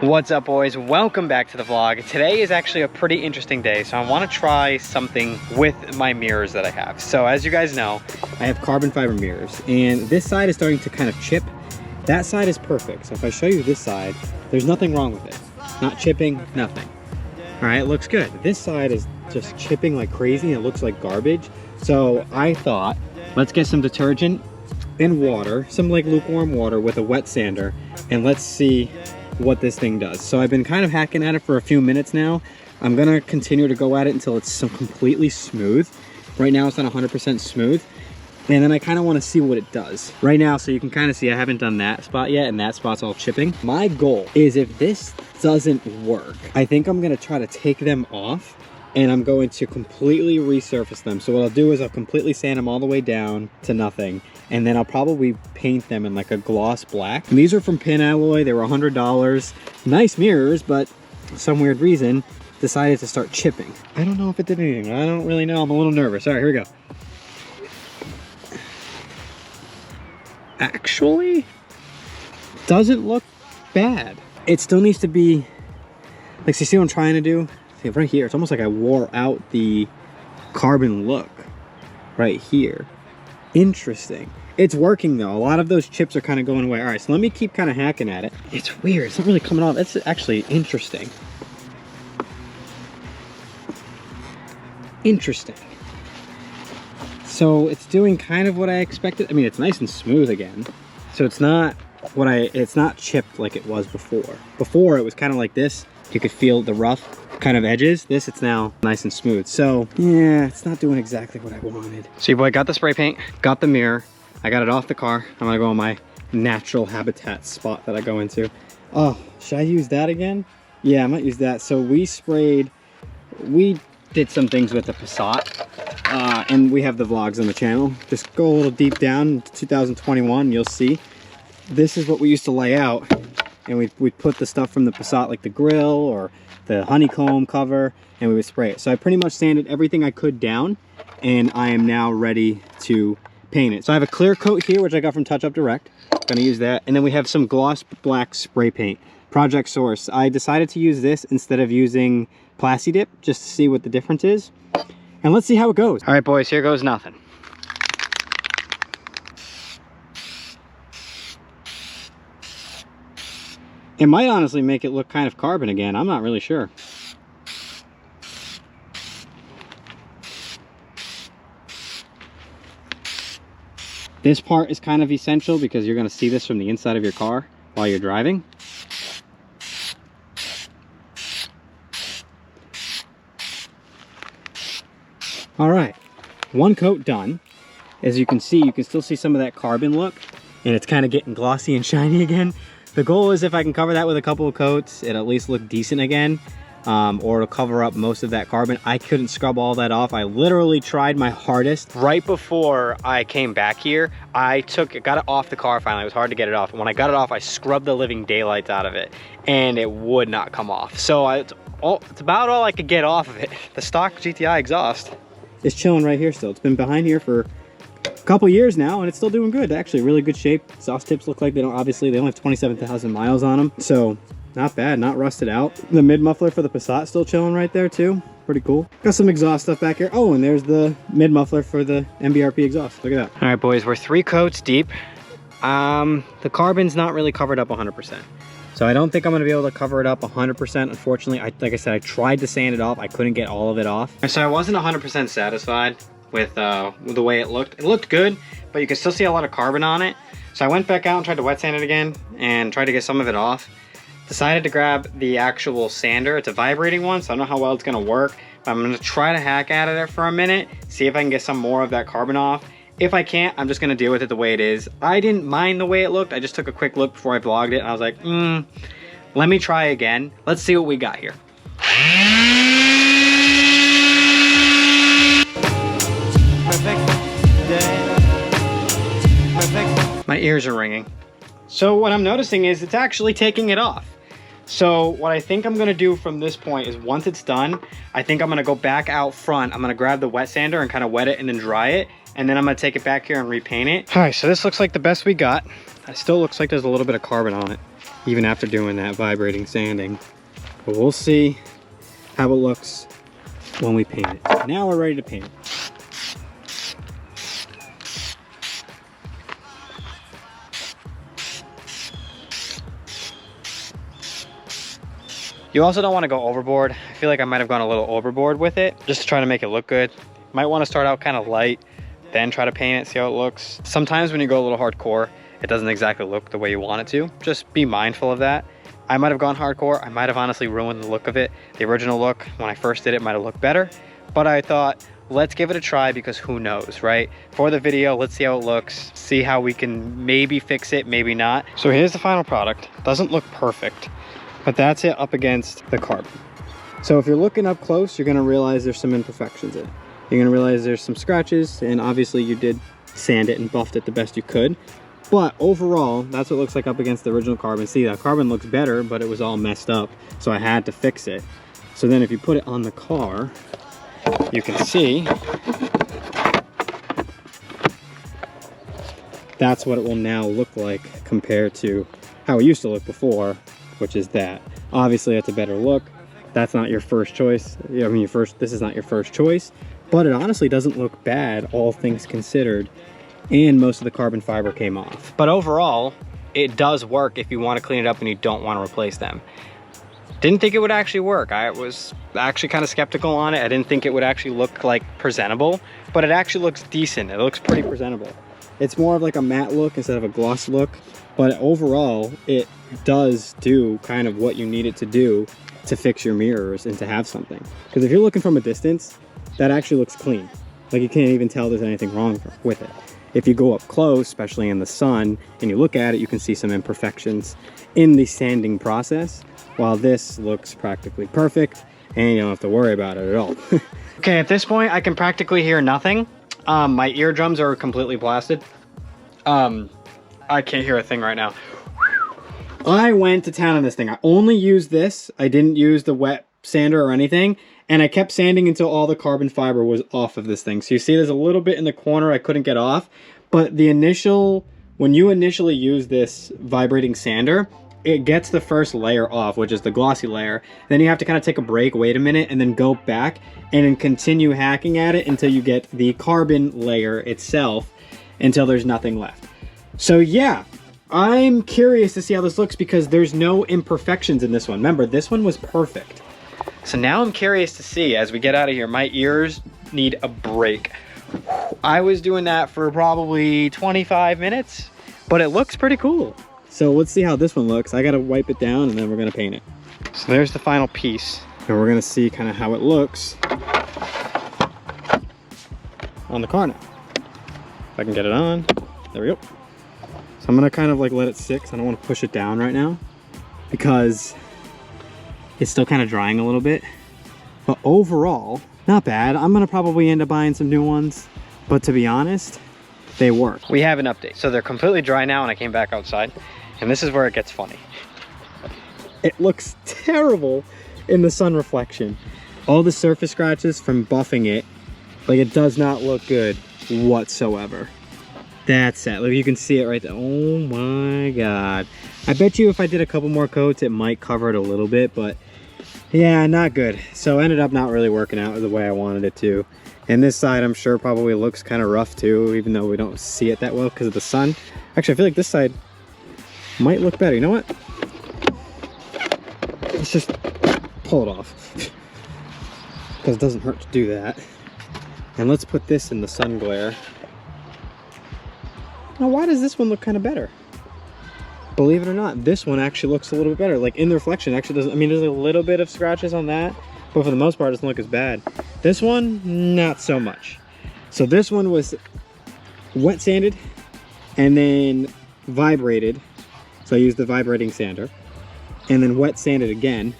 What's up, boys? Welcome back to the vlog. Today is actually a pretty interesting day, so I want to try something with my mirrors that I have. So as you guys know, I have carbon fiber mirrors, and this side is starting to kind of chip. That side is perfect. So if I show you this side, there's nothing wrong with it. Not chipping, nothing. All right, it looks good. This side is just chipping like crazy, and it looks like garbage. So I thought, let's get some detergent and water, some like lukewarm water with a wet sander, and let's see what this thing does. So I've been kind of hacking at it for a few minutes now. I'm gonna continue to go at it until it's so completely smooth. Right now it's not 100% smooth, and then I kind of want to see what it does. Right now, so you can kind of see I haven't done that spot yet, and that spot's all chipping. My goal is, if this doesn't work, I think I'm gonna try to take them off, and I'm going to completely resurface them. So what I'll do is I'll completely sand them all the way down to nothing, and then I'll probably paint them in like a gloss black. And these are from Pin Alloy. They were $100. Nice mirrors, but for some weird reason decided to start chipping. I don't know if it did anything. I don't really know. I'm a little nervous. All right, here we go. Actually, doesn't look bad. It still needs to be, like, so you see what I'm trying to do? See, right here, it's almost like I wore out the carbon look right here. Interesting. It's working though. A lot of those chips are kind of going away. All right, so let me keep kind of hacking at it. It's weird. It's not really coming off. That's actually interesting. Interesting. So it's doing kind of what I expected. I mean, it's nice and smooth again. So it's not what it's not chipped like it was before. Before it was kind of like this. You could feel the rough kind of edges. This, it's now nice and smooth. So yeah, it's not doing exactly what I wanted. So your boy got the spray paint, got the mirror. I got it off the car. I'm gonna go on my natural habitat spot that I go into. Oh, should I use that again? Yeah, I might use that. So we did some things with the Passat, and we have the vlogs on the channel. Just go a little deep down into 2021, you'll see. This is what we used to lay out, and we put the stuff from the Passat, like the grill or the honeycomb cover, and we would spray it. So I pretty much sanded everything I could down, and I am now ready to paint it. So I have a clear coat here, which I got from Touch Up Direct. Gonna use that. And then we have some gloss black spray paint, Project Source. I decided to use this instead of using Plasti Dip, just to see what the difference is. And let's see how it goes. All right, boys, here goes nothing. It might honestly make it look kind of carbon again. I'm not really sure. This part is kind of essential because you're going to see this from the inside of your car while you're driving. All right, one coat done. As you can see, you can still see some of that carbon look, and it's kind of getting glossy and shiny again. The goal is, if I can cover that with a couple of coats, it'll at least look decent again, or it'll cover up most of that carbon. I couldn't scrub all that off. I literally tried my hardest. Right before I came back here, I got it off the car finally. It was hard to get it off. And when I got it off, I scrubbed the living daylights out of it, and it would not come off. So it's about all I could get off of it. The stock GTI exhaust is chilling right here still. It's been behind here for a couple years now, and it's still doing good. Actually, really good shape. Exhaust tips look like they only have 27,000 miles on them, so not bad, not rusted out. The mid muffler for the Passat still chilling right there too. Pretty cool. Got some exhaust stuff back here. Oh, and there's the mid muffler for the MBRP exhaust. Look at that. All right, boys, we're 3 coats deep. The carbon's not really covered up 100%. So I don't think I'm gonna be able to cover it up 100%. Unfortunately, like I said, I tried to sand it off. I couldn't get all of it off. So I wasn't 100% satisfied with the way it looked. It looked good, but you can still see a lot of carbon on it. So I went back out and tried to wet sand it again and tried to get some of it off. Decided to grab the actual sander. It's a vibrating one, so I don't know how well it's gonna work, but I'm gonna try to hack at it for a minute, see if I can get some more of that carbon off. If I can't, I'm just gonna deal with it the way it is. I didn't mind the way it looked. I just took a quick look before I vlogged it, and I was like, let me try again. Let's see what we got here. My ears are ringing. So what I'm noticing is it's actually taking it off. So what I think I'm gonna do from this point is, once it's done, I think I'm gonna go back out front. I'm gonna grab the wet sander and kind of wet it and then dry it. And then I'm gonna take it back here and repaint it. All right, so this looks like the best we got. It still looks like there's a little bit of carbon on it. even after doing that vibrating sanding. But we'll see how it looks when we paint it. Now we're ready to paint it. You also don't want to go overboard. I feel like I might have gone a little overboard with it, just to try to make it look good. Might want to start out kind of light, then try to paint it, see how it looks. Sometimes when you go a little hardcore, it doesn't exactly look the way you want it to. Just be mindful of that. I might have gone hardcore. I might have honestly ruined the look of it. The original look, when I first did it, might have looked better. But I thought, let's give it a try because who knows, right? For the video, let's see how it looks. See how we can maybe fix it, maybe not. So here's the final product. Doesn't look perfect, but that's it up against the carbon. So if you're looking up close, you're gonna realize there's some imperfections in it. You're gonna realize there's some scratches, and obviously you did sand it and buffed it the best you could. But overall, that's what it looks like up against the original carbon. See, that carbon looks better, but it was all messed up, so I had to fix it. So then if you put it on the car, you can see that's what it will now look like compared to how it used to look before, which is that. Obviously, that's a better look. That's not your first choice. I mean, this is not your first choice, but it honestly doesn't look bad, all things considered. And most of the carbon fiber came off. But overall, it does work if you want to clean it up and you don't want to replace them. Didn't think it would actually work. I was actually kind of skeptical on it. I didn't think it would actually look like presentable, but it actually looks decent. It looks pretty presentable. It's more of like a matte look instead of a gloss look, but overall, it does do kind of what you need it to do to fix your mirrors and to have something. Because if you're looking from a distance, that actually looks clean. Like you can't even tell there's anything wrong with it. If you go up close, especially in the sun, and you look at it, you can see some imperfections in the sanding process, while this looks practically perfect, and you don't have to worry about it at all. Okay, at this point, I can practically hear nothing. My eardrums are completely blasted. I can't hear a thing right now. I went to town on this thing. I only used this. I didn't use the wet sander or anything. And I kept sanding until all the carbon fiber was off of this thing. So you see there's a little bit in the corner I couldn't get off. But when you initially use this vibrating sander, it gets the first layer off, which is the glossy layer. Then you have to kind of take a break, wait a minute, and then go back and then continue hacking at it until you get the carbon layer itself, until there's nothing left. So yeah, I'm curious to see how this looks because there's no imperfections in this one. Remember, this one was perfect. So now I'm curious to see, as we get out of here, my ears need a break. I was doing that for probably 25 minutes, but it looks pretty cool. So let's see how this one looks. I gotta wipe it down and then we're gonna paint it. So there's the final piece. And we're gonna see kind of how it looks on the car now. If I can get it on, there we go. So I'm gonna kind of like let it sit, 'cause I don't wanna push it down right now because it's still kind of drying a little bit. But overall, not bad. I'm gonna probably end up buying some new ones, but to be honest, they work. We have an update. So they're completely dry now and I came back outside, and this is where it gets funny. It looks terrible in the sun reflection. All the surface scratches from buffing it, like it does not look good whatsoever. That's it. Like you can see it right there. Oh my God. I bet you if I did a couple more coats, it might cover it a little bit, but yeah, not good. So ended up not really working out the way I wanted it to. And this side, I'm sure probably looks kind of rough too, even though we don't see it that well because of the sun. Actually, I feel like this side might look better. You know what? Let's just pull it off because it doesn't hurt to do that. And let's put this in the sun glare. Now, why does this one look kind of better? Believe it or not, this one actually looks a little bit better. Like in the reflection, actually doesn't. I mean, there's a little bit of scratches on that, but for the most part, it doesn't look as bad. This one, not so much. So this one was wet sanded and then vibrated. So I used the vibrating sander and then wet sanded again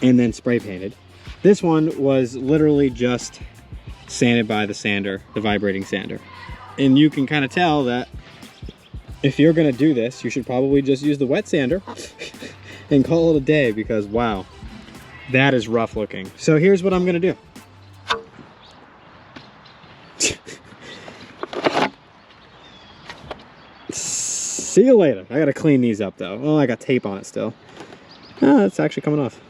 and then spray painted. This one was literally just sanded by the sander, the vibrating sander. And you can kind of tell that if you're gonna do this, you should probably just use the wet sander and call it a day because wow, that is rough looking. So here's what I'm gonna do. See you later. I gotta clean these up though. Oh, I got tape on it still. Ah, it's actually coming off.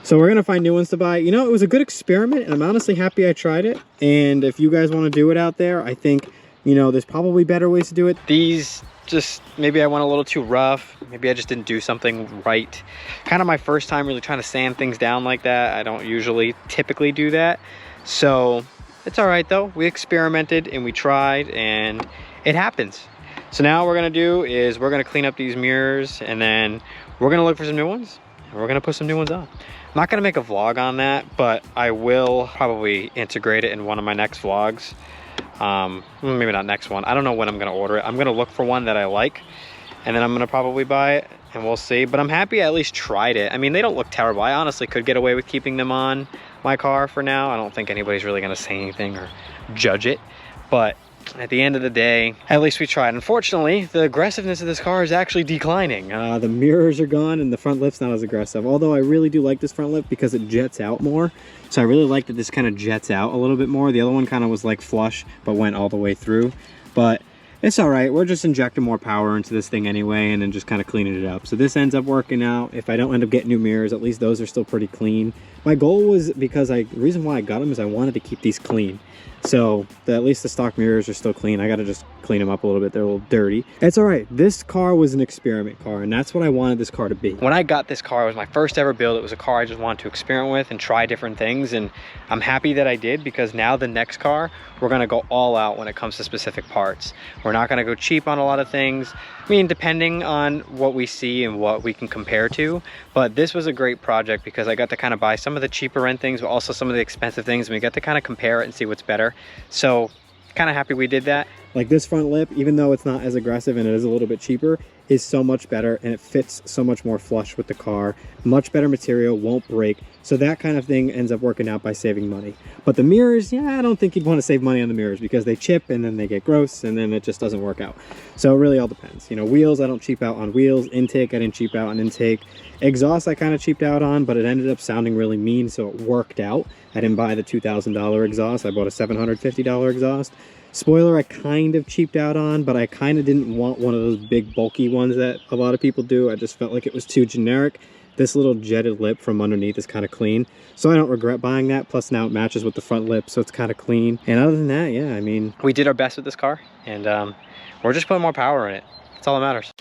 So we're gonna find new ones to buy. You know, it was a good experiment, and I'm honestly happy I tried it. And if you guys want to do it out there, I think, you know, there's probably better ways to do it. These just, maybe I went a little too rough. Maybe I just didn't do something right. Kind of my first time really trying to sand things down like that. I don't usually typically do that. So it's all right though. We experimented and we tried, and it happens. So now what we're gonna do is we're gonna clean up these mirrors, and then we're gonna look for some new ones, and we're gonna put some new ones on. I'm not gonna make a vlog on that, but I will probably integrate it in one of my next vlogs. Maybe not next one. I don't know when I'm gonna order it. I'm gonna look for one that I like, and then I'm gonna probably buy it, and we'll see. But I'm happy I at least tried it. I mean, they don't look terrible. I honestly could get away with keeping them on my car for now. I don't think anybody's really gonna say anything or judge it, but at the end of the day, at least we tried. Unfortunately, the aggressiveness of this car is actually declining. The mirrors are gone and the front lift's not as aggressive. Although I really do like this front lift because it jets out more. So I really like that this kind of jets out a little bit more. The other one kind of was like flush, but went all the way through. But it's all right. We're just injecting more power into this thing anyway, and then just kind of cleaning it up. So this ends up working out. If I don't end up getting new mirrors, at least those are still pretty clean. My goal was, because the reason why I got them is I wanted to keep these clean. So at least the stock mirrors are still clean. I got to just clean them up a little bit. They're a little dirty. It's all right. This car was an experiment car, and that's what I wanted this car to be. When I got this car, it was my first ever build. It was a car I just wanted to experiment with and try different things, and I'm happy that I did, because now the next car, we're going to go all out when it comes to specific parts. We're not going to go cheap on a lot of things. I mean, depending on what we see and what we can compare to, but this was a great project because I got to kind of buy some of the cheaper end things, but also some of the expensive things, and we got to kind of compare it and see what's better. So kind of happy we did that. Like this front lip, even though it's not as aggressive and it is a little bit cheaper, is so much better, and it fits so much more flush with the car. Much better material, won't break. So that kind of thing ends up working out by saving money. But the mirrors, yeah, I don't think you'd want to save money on the mirrors because they chip and then they get gross and then it just doesn't work out. So it really all depends. You know, wheels, I don't cheap out on wheels. Intake, I didn't cheap out on intake. Exhaust, I kind of cheaped out on, but it ended up sounding really mean, so it worked out. I didn't buy the $2,000 exhaust. I bought a $750 exhaust. Spoiler, I kind of cheaped out on, but I kind of didn't want one of those big bulky ones that a lot of people do. I just felt like it was too generic. This little jetted lip from underneath is kind of clean, so I don't regret buying that. Plus now it matches with the front lip, so it's kind of clean. And other than that, yeah, I mean, we did our best with this car, and we're just putting more power in it. That's all that matters.